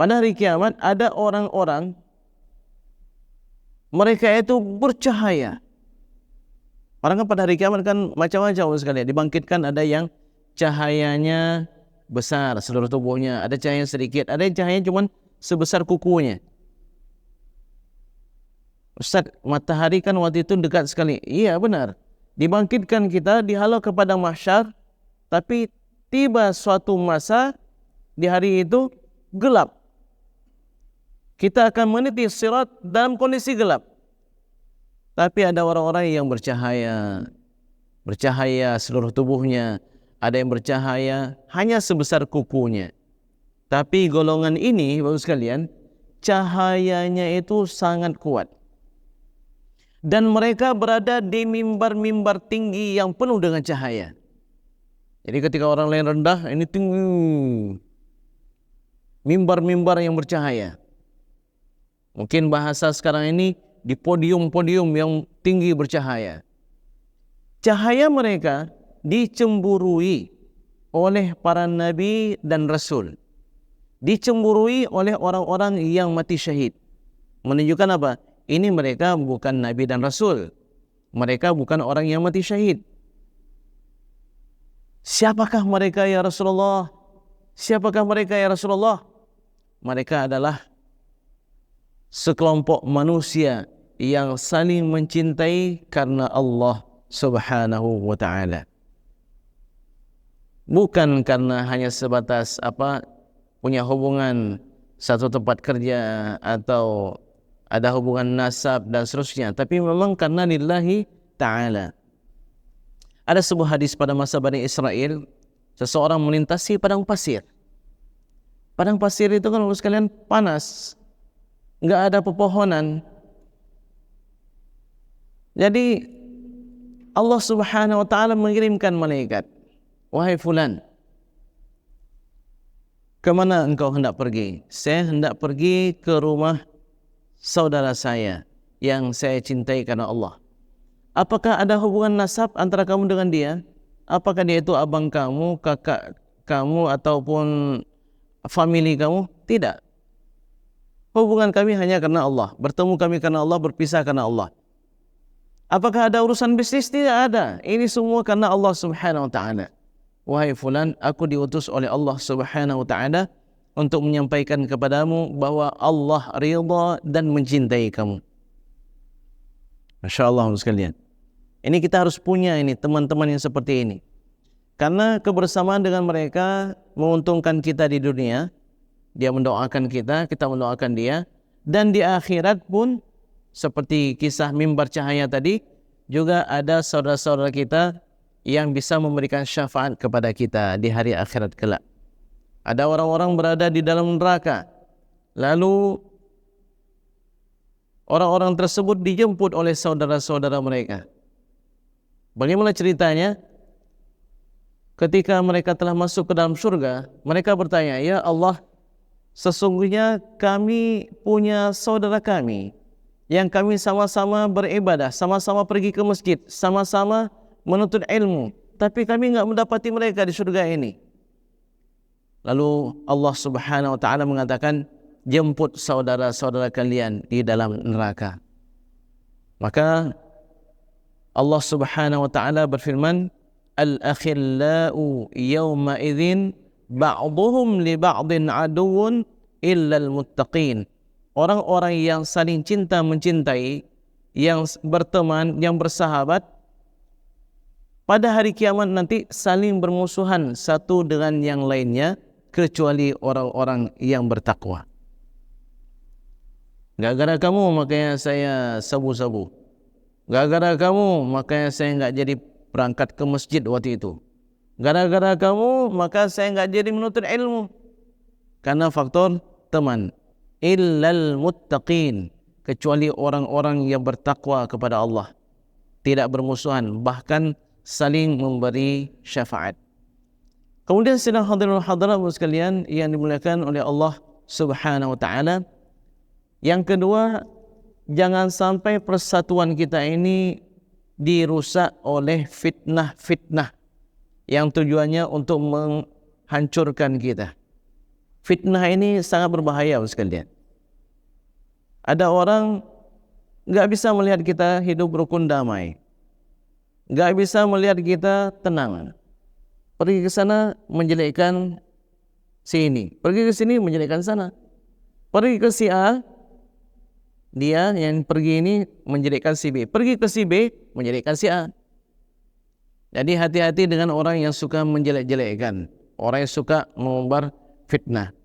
pada hari kiamat ada orang-orang mereka itu bercahaya. Orang kan pada hari kiamat kan macam-macam sekali. Dibangkitkan ada yang cahayanya besar seluruh tubuhnya, ada cahaya sedikit, ada yang cahaya cuma sebesar kukunya. Ustaz, matahari kan waktu itu dekat sekali. Iya benar. Dibangkitkan kita, dihalau kepada mahsyar, tapi tiba suatu masa di hari itu gelap. Kita akan meniti sirat dalam kondisi gelap. Tapi ada orang-orang yang bercahaya. Bercahaya seluruh tubuhnya. Ada yang bercahaya hanya sebesar kukunya. Tapi golongan ini, bagus sekalian, cahayanya itu sangat kuat. Dan mereka berada di mimbar-mimbar tinggi yang penuh dengan cahaya. Jadi ketika orang lain rendah, ini tinggi. Mimbar-mimbar yang bercahaya. Mungkin bahasa sekarang ini di podium-podium yang tinggi bercahaya. Cahaya mereka dicemburui oleh para nabi dan rasul. Dicemburui oleh orang-orang yang mati syahid. Menunjukkan apa? Ini mereka bukan nabi dan rasul. Mereka bukan orang yang mati syahid. Siapakah mereka ya Rasulullah? Siapakah mereka ya Rasulullah? Mereka adalah sekelompok manusia yang saling mencintai karena Allah Subhanahu wa ta'ala. Bukan karena hanya sebatas punya hubungan satu tempat kerja atau ada hubungan nasab dan seterusnya, tapi memang karena lillahi ta'ala. Ada sebuah hadis pada masa Bani Israel, seseorang melintasi padang pasir. Padang pasir itu kan sekalian panas, enggak ada pepohonan. Jadi Allah Subhanahu wa ta'ala mengirimkan malaikat. Wahai fulan, kemana engkau hendak pergi? Saya hendak pergi ke rumah saudara saya yang saya cintai karena Allah. Apakah ada hubungan nasab antara kamu dengan dia? Apakah dia itu abang kamu, kakak kamu, ataupun family kamu? Tidak. Hubungan kami hanya karena Allah. Bertemu kami karena Allah, berpisah karena Allah. Apakah ada urusan bisnis? Tidak ada. Ini semua karena Allah Subhanahu wa ta'ala. Wahai fulan, aku diutus oleh Allah Subhanahu wa ta'ala untuk menyampaikan kepadamu bahwa Allah ridha dan mencintai kamu. Masya Allah sekalian. Ini kita harus punya ini teman-teman yang seperti ini. Karena kebersamaan dengan mereka menguntungkan kita di dunia. Dia mendoakan kita, kita mendoakan dia. Dan di akhirat pun seperti kisah mimbar cahaya tadi, juga ada saudara-saudara kita yang bisa memberikan syafaat kepada kita di hari akhirat kelak. Ada orang-orang berada di dalam neraka. Lalu orang-orang tersebut dijemput oleh saudara-saudara mereka. Bagaimana ceritanya? Ketika mereka telah masuk ke dalam surga, mereka bertanya, ya Allah, sesungguhnya kami punya saudara kami yang kami sama-sama beribadah, sama-sama pergi ke masjid, sama-sama menuntut ilmu, tapi kami enggak mendapati mereka di surga ini. Lalu Allah Subhanahu wa ta'ala mengatakan, jemput saudara-saudara kalian di dalam neraka. Maka Allah Subhanahu wa ta'ala berfirman, al-akhillau yawma idzin ba'duhum li ba'din aduwwun illal muttaqin. Orang-orang yang saling cinta mencintai, yang berteman, yang bersahabat, pada hari kiamat nanti saling bermusuhan satu dengan yang lainnya, kecuali orang-orang yang bertakwa. Gara-gara kamu makanya saya sabu-sabu. Gara-gara kamu makanya saya enggak jadi berangkat ke masjid waktu itu. Gara-gara kamu maka saya enggak jadi menuntut ilmu. Karena faktor teman. Illal muttaqin, kecuali orang-orang yang bertakwa kepada Allah. Tidak bermusuhan, bahkan saling memberi syafaat. Kemudian sidang hadirin hadirat sekalian yang dimuliakan oleh Allah Subhanahu wa ta'ala. Yang kedua, jangan sampai persatuan kita ini dirusak oleh fitnah-fitnah yang tujuannya untuk menghancurkan kita. Fitnah ini sangat berbahaya sekalian. Ada orang nggak bisa melihat kita hidup rukun damai, nggak bisa melihat kita tenang. Pergi ke sana menjelekkan si ini, pergi ke sini menjelekkan sana, pergi ke si A, dia yang pergi ini menjelekkan si B, pergi ke si B menjelekkan si A. Jadi hati-hati dengan orang yang suka menjelek-jelekkan, orang yang suka mengumbar fitnah.